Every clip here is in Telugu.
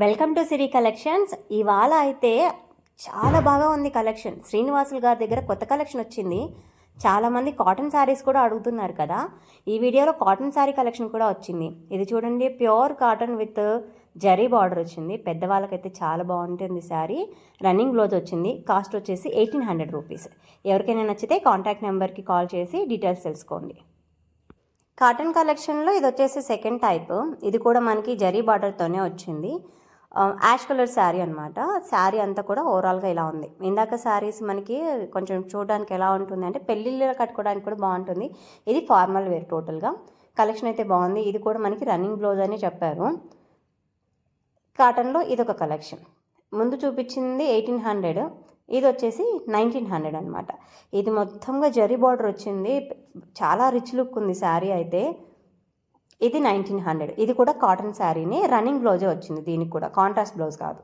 Welcome to Siri collections. ఇవాళ అయితే చాలా బాగా ఉంది కలెక్షన్. శ్రీనివాసులు గారి దగ్గర కొత్త కలెక్షన్ వచ్చింది. చాలామంది కాటన్ శారీస్ కూడా అడుగుతున్నారు కదా. ఈ వీడియోలో కాటన్ శారీ కలెక్షన్ కూడా వచ్చింది. ఇది చూడండి, pure cotton with zari border వచ్చింది. పెద్దవాళ్ళకైతే చాలా బాగుంటుంది శారీ. రన్నింగ్ బ్లౌజ్ వచ్చింది. కాస్ట్ వచ్చేసి 1800 రూపీస్. ఎవరికైనా నచ్చితే కాంటాక్ట్ నెంబర్కి కాల్ చేసి డీటెయిల్స్ తెలుసుకోండి. కాటన్ కలెక్షన్లో ఇది వచ్చేసి సెకండ్ టైప్. ఇది కూడా మనకి జరీ బార్డర్తోనే వచ్చింది. యాష్ కలర్ శారీ అనమాట. శారీ అంతా కూడా ఓవరాల్గా ఇలా ఉంది. ఇందాక శారీస్ మనకి కొంచెం చూడడానికి ఎలా ఉంటుంది అంటే పెళ్ళిళ్ళు కట్టుకోవడానికి కూడా బాగుంటుంది. ఇది ఫార్మల్ వేర్ టోటల్గా. కలెక్షన్ అయితే బాగుంది. ఇది కూడా మనకి రన్నింగ్ బ్లౌజ్ అని చెప్పారు. కాటన్లో ఇదొక కలెక్షన్. ముందు చూపించింది 1800, ఇది వచ్చేసి 1900 అనమాట. ఇది మొత్తంగా జరీ బార్డర్ వచ్చింది. చాలా రిచ్ లుక్ ఉంది శారీ అయితే. ఇది 1900. ఇది కూడా కాటన్ శారీని, రన్నింగ్ బ్లౌజే వచ్చింది. దీనికి కూడా కాంట్రాస్ట్ బ్లౌజ్ కాదు.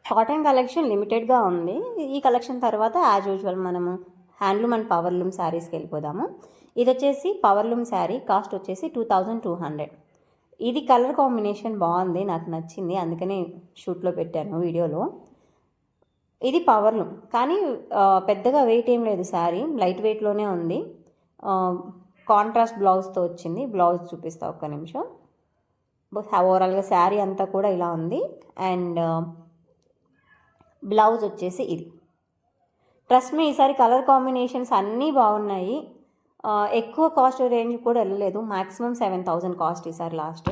కాటన్ కలెక్షన్ లిమిటెడ్గా ఉంది. ఈ కలెక్షన్ తర్వాత యాజ్ యూజువల్ మనము హ్యాండ్లూమ్ అండ్ పవర్లూమ్ శారీస్కి వెళ్ళిపోదాము. ఇది వచ్చేసి పవర్లూమ్ శారీ. కాస్ట్ వచ్చేసి 2200. ఇది కలర్ కాంబినేషన్ బాగుంది, నాకు నచ్చింది, అందుకనే షూట్లో పెట్టాను వీడియోలో. ఇది పవర్లూమ్ కానీ పెద్దగా వెయిట్ ఏం లేదు. శారీ లైట్ వెయిట్లోనే ఉంది. కాంట్రాస్ట్ బ్లౌజ్తో వచ్చింది. బ్లౌజ్ చూపిస్తా ఒక్క నిమిషం. ఓవరాల్గా శారీ అంతా కూడా ఇలా ఉంది. అండ్ బ్లౌజ్ వచ్చేసి ఇది. ట్రస్ట్ మీ, ఈసారి కలర్ కాంబినేషన్స్ అన్నీ బాగున్నాయి. ఎక్కువ కాస్ట్ రేంజ్ కూడా వెళ్ళలేదు. మ్యాక్సిమం 7000 కాస్ట్ ఈసారి లాస్ట్.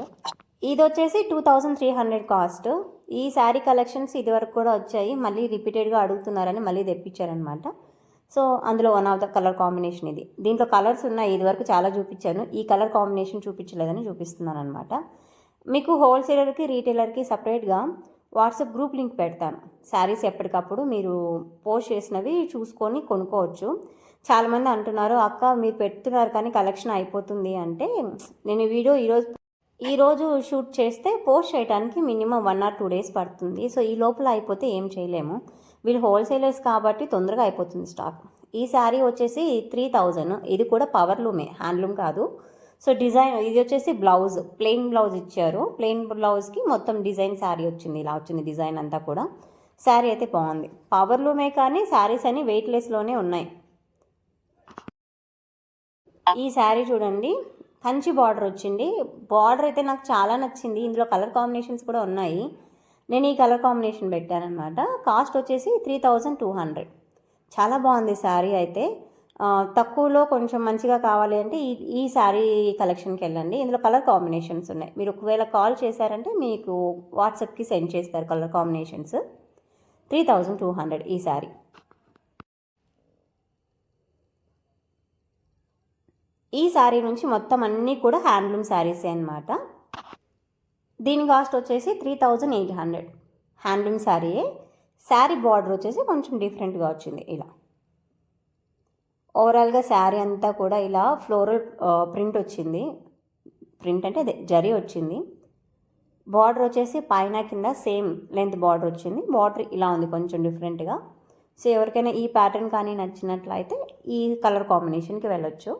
ఇది వచ్చేసి 2300 కాస్ట్. ఈ శారీ కలెక్షన్స్ ఇదివరకు కూడా వచ్చాయి, మళ్ళీ రిపీటెడ్గా అడుగుతున్నారని మళ్ళీ తెప్పించారనమాట. సో అందులో one of the colour combination ఇది. దీంట్లో కలర్స్ ఉన్నాయి. ఇదివరకు చాలా చూపించాను. ఈ కలర్ కాంబినేషన్ చూపించలేదని చూపిస్తున్నాను అనమాట. మీకు హోల్సేలర్కి రీటైలర్కి సపరేట్గా వాట్సాప్ గ్రూప్ లింక్ పెడతాను. శారీస్ ఎప్పటికప్పుడు మీరు పోస్ట్ చేసినవి చూసుకొని కొనుక్కోవచ్చు. చాలామంది అంటున్నారు, అక్క మీరు పెడుతున్నారు కానీ కలెక్షన్ అయిపోతుంది అంటే, నేను ఈ వీడియో ఈరోజు షూట్ చేస్తే పోస్ట్ చేయడానికి మినిమం 1 or 2 days పడుతుంది. సో ఈ లోపల అయిపోతే ఏం చేయలేము. వీళ్ళు హోల్సేలర్స్ కాబట్టి తొందరగా అయిపోతుంది స్టాక్. ఈ శారీ వచ్చేసి 3000. ఇది కూడా పవర్లూమే, హ్యాండ్లూమ్ కాదు. సో డిజైన్ ఇది వచ్చేసి బ్లౌజ్, ప్లెయిన్ బ్లౌజ్ ఇచ్చారు. ప్లెయిన్ బ్లౌజ్కి మొత్తం డిజైన్ శారీ వచ్చింది. ఇలా వచ్చింది డిజైన్ అంతా కూడా. శారీ అయితే బాగుంది. పవర్లూమే కానీ శారీస్ అన్ని వెయిట్లెస్లోనే ఉన్నాయి. ఈ శారీ చూడండి, కంచి బార్డర్ వచ్చింది. బార్డర్ అయితే నాకు చాలా నచ్చింది. ఇందులో కలర్ కాంబినేషన్స్ కూడా ఉన్నాయి. నేను ఈ కలర్ కాంబినేషన్ పెట్టానమాట. కాస్ట్ వచ్చేసి 3200. చాలా బాగుంది శారీ అయితే. తక్కువలో కొంచెం మంచిగా కావాలి అంటే ఈ శారీ కలెక్షన్కి వెళ్ళండి. ఇందులో కలర్ కాంబినేషన్స్ ఉన్నాయి. మీరు ఒకవేళ కాల్ చేశారంటే మీకు వాట్సాప్కి సెండ్ చేస్తారు కలర్ కాంబినేషన్స్. 3200 ఈ శారీ. ఈ శారీ నుంచి మొత్తం అన్నీ కూడా హ్యాండ్లూమ్ శారీసే అనమాట. దీని కాస్ట్ వచ్చేసి 3800. హ్యాండ్లూమ్ శారీయే. శారీ బార్డర్ వచ్చేసి కొంచెం డిఫరెంట్గా వచ్చింది ఇలా. ఓవరాల్గా శారీ అంతా కూడా ఇలా ఫ్లోరల్ ప్రింట్ వచ్చింది. ప్రింట్ అంటే అదే జరీ వచ్చింది. బార్డర్ వచ్చేసి పైన కింద సేమ్ లెంత్ బార్డర్ వచ్చింది. బార్డర్ ఇలా ఉంది కొంచెం డిఫరెంట్గా. సో ఎవరికైనా ఈ ప్యాటర్న్ కానీ నచ్చినట్లయితే ఈ కలర్ కాంబినేషన్కి వెళ్ళొచ్చు.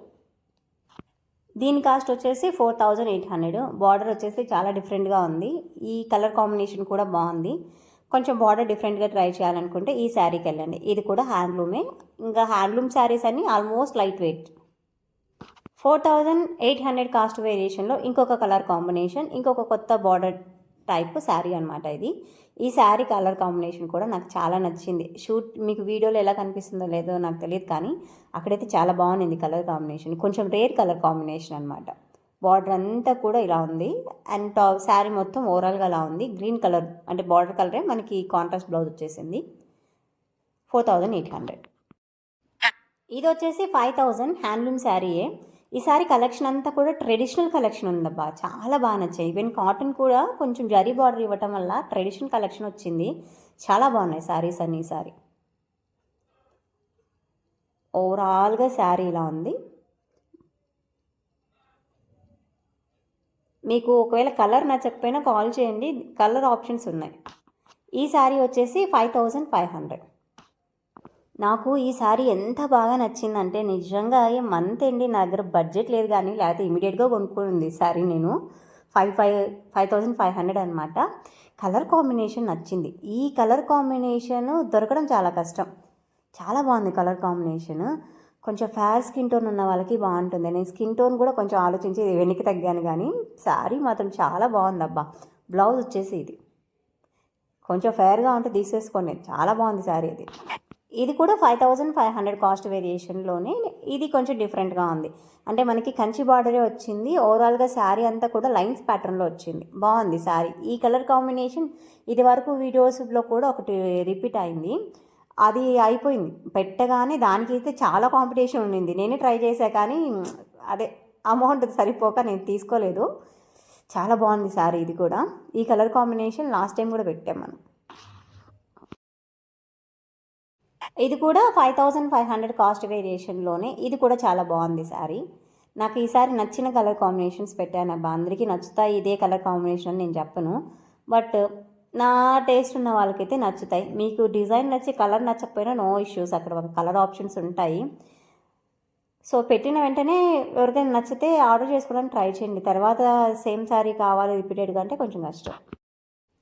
దీని కాస్ట్ వచ్చేసి 4800. బార్డర్ వచ్చేసి చాలా డిఫరెంట్గా ఉంది. ఈ కలర్ కాంబినేషన్ కూడా బాగుంది. కొంచెం బార్డర్ డిఫరెంట్గా ట్రై చేయాలనుకుంటే ఈ శారీకి వెళ్ళండి. ఇది కూడా హ్యాండ్లూమే. ఇంకా హ్యాండ్లూమ్ శారీస్ అన్ని ఆల్మోస్ట్ లైట్ వెయిట్. 4800 కాస్ట్ వేరియేషన్లో ఇంకొక కలర్ కాంబినేషన్, ఇంకొక కొత్త బార్డర్ టైప్ శారీ అనమాట ఇది. ఈ శారీ కలర్ కాంబినేషన్ కూడా నాకు చాలా నచ్చింది. షూట్ మీకు వీడియోలో ఎలా కనిపిస్తుందో లేదో నాకు తెలియదు, కానీ అక్కడైతే చాలా బాగుంది కలర్ కాంబినేషన్. కొంచెం రేర్ కలర్ కాంబినేషన్ అనమాట. బార్డర్ అంతా కూడా ఇలా ఉంది. అండ్ శారీ మొత్తం ఓవరాల్గా అలా ఉంది. గ్రీన్ కలర్ అంటే బార్డర్ కలరే మనకి కాంట్రాస్ట్ బ్లౌజ్ వచ్చేసింది. 4800. ఇది వచ్చేసి 5000 హ్యాండ్లూమ్ శారీయే. ఈ సారీ కలెక్షన్ అంతా కూడా ట్రెడిషనల్ కలెక్షన్ ఉందబ్బా. చాలా బాగా నచ్చాయి. ఈవెన్ కాటన్ కూడా కొంచెం జరీ బార్డర్ ఇవ్వటం వల్ల ట్రెడిషనల్ కలెక్షన్ వచ్చింది. చాలా బాగున్నాయి శారీస్ అన్ని. ఈసారి ఓవరాల్గా శారీ ఇలా ఉంది. మీకు ఒకవేళ కలర్ నచ్చకపోయినా కాల్ చేయండి, కలర్ ఆప్షన్స్ ఉన్నాయి. ఈ శారీ వచ్చేసి 5500. నాకు ఈ శారీ ఎంత బాగా నచ్చిందంటే నిజంగా మంత్ ఎండి నా దగ్గర బడ్జెట్ లేదు, కానీ లేకపోతే ఇమీడియట్గా కొనుక్కుంది శారీ నేను. 5500 అనమాట. కలర్ కాంబినేషన్ నచ్చింది. ఈ కలర్ కాంబినేషన్ దొరకడం చాలా కష్టం. చాలా బాగుంది కలర్ కాంబినేషన్. కొంచెం ఫేర్ స్కిన్ టోన్ ఉన్న వాళ్ళకి బాగుంటుంది. నేను స్కిన్ టోన్ కూడా కొంచెం ఆలోచించి వెనక్కి తగ్గాను, కానీ శారీ మాత్రం చాలా బాగుంది అబ్బా. బ్లౌజ్ వచ్చేసి ఇది కొంచెం ఫేర్గా ఉంటే తీసేసుకోండి, చాలా బాగుంది శారీ అది. ఇది కూడా 5500 కాస్ట్ వేరియేషన్లోనే. ఇది కొంచెం డిఫరెంట్గా ఉంది, అంటే మనకి కంచి బార్డరే వచ్చింది. ఓవరాల్గా శారీ అంతా కూడా లైన్స్ ప్యాటర్న్లో వచ్చింది. బాగుంది శారీ. ఈ కలర్ కాంబినేషన్ ఇది వరకు వీడియోస్లో కూడా ఒకటి రిపీట్ అయింది, అది అయిపోయింది పెట్టగానే. దానికి అయితే చాలా కాంపిటీషన్ ఉండింది. నేనే ట్రై చేశా, కానీ అదే అమౌంట్ సరిపోక నేను తీసుకోలేదు. చాలా బాగుంది శారీ ఇది కూడా. ఈ కలర్ కాంబినేషన్ లాస్ట్ టైం కూడా పెట్టాం మనం. ఇది కూడా 5500 కాస్ట్ వేరియేషన్లోనే. ఇది కూడా చాలా బాగుంది శారీ. నాకు ఈసారి నచ్చిన కలర్ కాంబినేషన్స్ పెట్టాను అబ్బా. అందరికీ నచ్చుతాయి ఇదే కలర్ కాంబినేషన్ అని నేను చెప్పను, బట్ నా టేస్ట్ ఉన్న వాళ్ళకైతే నచ్చుతాయి. మీకు డిజైన్ నచ్చి కలర్ నచ్చకపోయినా నో ఇష్యూస్, అక్కడ కలర్ ఆప్షన్స్ ఉంటాయి. సో పెట్టిన వెంటనే ఎవరికైనా నచ్చితే ఆర్డర్ చేసుకోవడానికి ట్రై చేయండి. తర్వాత సేమ్ శారీ కావాలి రిపీటెడ్గా అంటే కొంచెం కష్టం.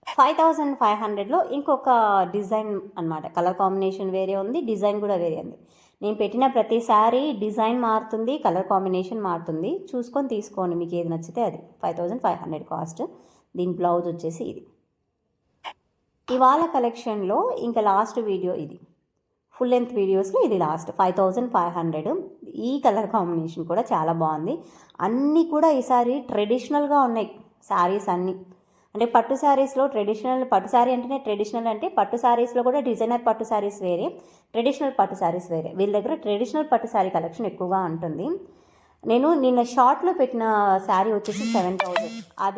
5500లో ఇంకొక డిజైన్ అనమాట. కలర్ కాంబినేషన్ వేరే ఉంది, డిజైన్ కూడా వేరే ఉంది. నేను పెట్టిన ప్రతిసారి డిజైన్ మారుతుంది, కలర్ కాంబినేషన్ మారుతుంది. చూసుకొని తీసుకోండి, మీకు ఏది నచ్చితే అది. 5500 కాస్ట్. దీని బ్లౌజ్ వచ్చేసి ఇది. ఇవాళ కలెక్షన్లో ఇంకా లాస్ట్ వీడియో ఇది. ఫుల్ లెంత్ వీడియోస్లో ఇది లాస్ట్ 5500. ఈ కలర్ కాంబినేషన్ కూడా చాలా బాగుంది. అన్నీ కూడా ఈసారి ట్రెడిషనల్గా ఉన్నాయి శారీస్ అన్నీ. అంటే పట్టు శారీస్లో ట్రెడిషనల్, పట్టు శారీ అంటేనే ట్రెడిషనల్, అంటే పట్టు శారీస్లో కూడా డిజైనర్ పట్టు శారీస్ వేరే, ట్రెడిషనల్ పట్టు శారీస్ వేరే. వీళ్ళ దగ్గర ట్రెడిషనల్ పట్టు శారీ కలెక్షన్ ఎక్కువగా ఉంటుంది. నేను నిన్న షార్ట్లో పెట్టిన శారీ వచ్చేసి 7000. అది